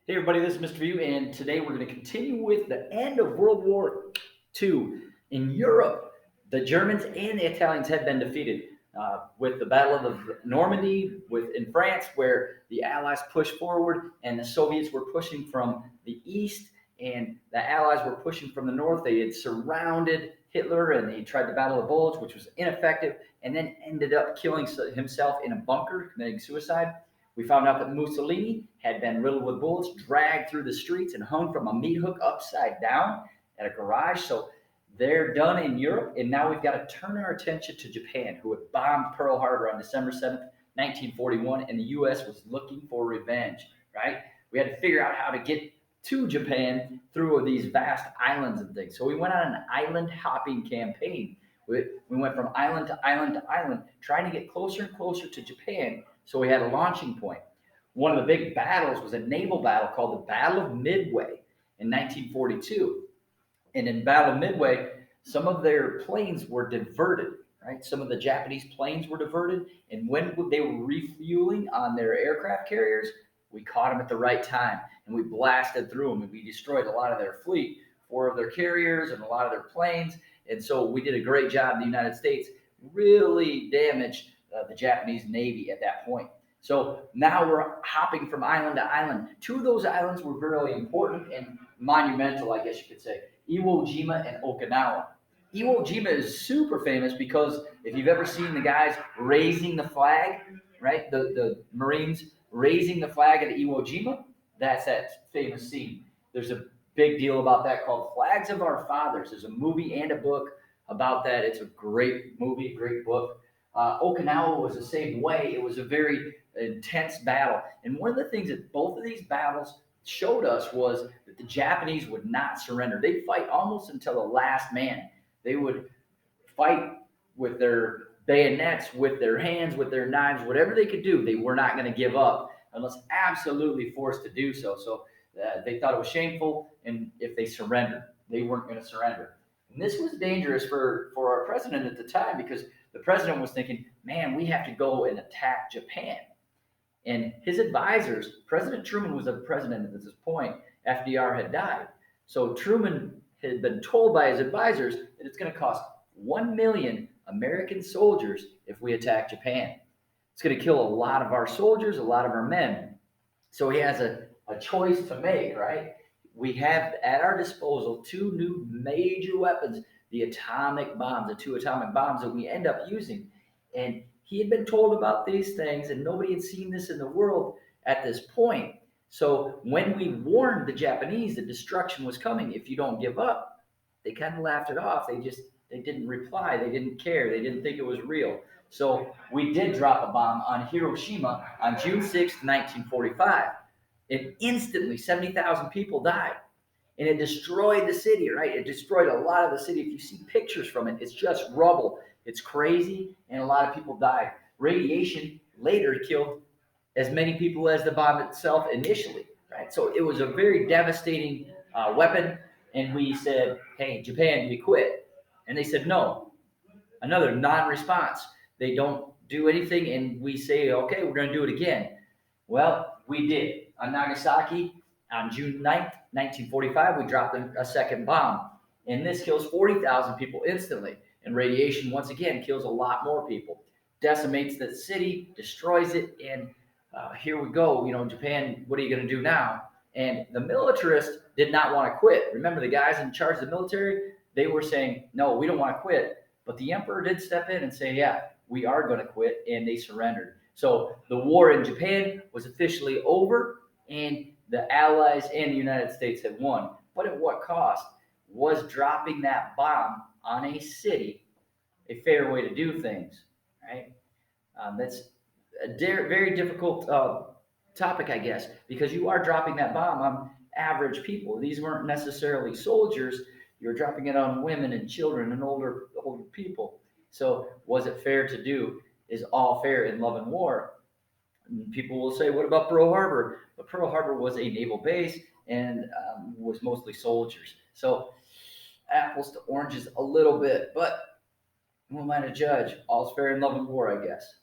Hey everybody, this is Mr. View, and today we're going to continue with the end of World War II. In Europe, the Germans and the Italians had been defeated with the Battle of Normandy in France, where the Allies pushed forward and the Soviets were pushing from the east, and the Allies were pushing from the north. They had surrounded Hitler and they tried the Battle of the Bulge, which was ineffective, and then ended up killing himself in a bunker, committing suicide. We found out that Mussolini had been riddled with bullets, dragged through the streets, and hung from a meat hook upside down at a garage. So they're done in Europe, and now we've got to turn our attention to Japan, who had bombed Pearl Harbor on December 7th, 1941, and the U.S. was looking for revenge, right? We had to figure out how to get to Japan through these vast islands and things. So we went on an island hopping campaign. We went from island to island to island, trying to get closer and closer to Japan. So we had a launching point. One of the big battles was a naval battle called the Battle of Midway in 1942. And in Battle of Midway, some of their planes were diverted, right? Some of the Japanese planes were diverted. And when they were refueling on their aircraft carriers, we caught them at the right time and we blasted through them and we destroyed a lot of their fleet, four of their carriers and a lot of their planes. And so we did a great job. The United States really damaged the Japanese Navy at that point. So now we're hopping from island to island. Two of those islands were really important and monumental, I guess you could say: Iwo Jima and Okinawa. Iwo Jima is super famous because if you've ever seen the guys raising the flag, right? The Marines raising the flag at Iwo Jima, that's that famous scene. There's a big deal about that called Flags of Our Fathers. There's a movie and a book about that. It's a great movie, great book. Okinawa was the same way. It was a very intense battle. And one of the things that both of these battles showed us was that the Japanese would not surrender. They'd fight almost until the last man. They would fight with their bayonets, with their hands, with their knives, whatever they could do. They were not going to give up unless absolutely forced to do so. So they thought it was shameful, and if they surrendered, they weren't going to surrender. And this was dangerous for our president at the time because the president was thinking, man, we have to go and attack Japan. And his advisors, President Truman was the president at this point. FDR had died. So Truman had been told by his advisors that it's going to cost 1 million American soldiers if we attack Japan. It's going to kill a lot of our soldiers, a lot of our men. So he has a choice to make, right? We have at our disposal two new major weapons: the atomic bombs, the two atomic bombs that we end up using. And he had been told about these things, and nobody had seen this in the world at this point. So when we warned the Japanese that destruction was coming, if you don't give up, they kind of laughed it off. They didn't reply. They didn't care. They didn't think it was real. So we did drop a bomb on Hiroshima on June 6th, 1945. And instantly 70,000 people died. And it destroyed the city, right? It destroyed a lot of the city. If you see pictures from it, it's just rubble. It's crazy, and a lot of people died. Radiation later killed as many people as the bomb itself initially, right? So it was a very devastating weapon. And we said, hey, Japan, do you quit? And they said, no. Another non-response. They don't do anything, and we say, okay, we're going to do it again. Well, we did. On Nagasaki, on June 9th, 1945, we dropped a second bomb. And this kills 40,000 people instantly. And radiation, once again, kills a lot more people. Decimates the city, destroys it, and here we go. You know, Japan, what are you going to do now? And the militarists did not want to quit. Remember, the guys in charge of the military, they were saying, no, we don't want to quit. But the emperor did step in and say, yeah, we are going to quit, and they surrendered. So the war in Japan was officially over, and the Allies and the United States had won. But at what cost? Was dropping that bomb on a city a fair way to do things? Right? That's a very difficult topic, I guess, because you are dropping that bomb on average people. These weren't necessarily soldiers. You're dropping it on women and children and older people. So was it fair to do? Is all fair in love and war? And people will say, what about Pearl Harbor? But Pearl Harbor was a naval base and was mostly soldiers. So apples to oranges a little bit, but who am I to judge? All's fair in love and war, I guess.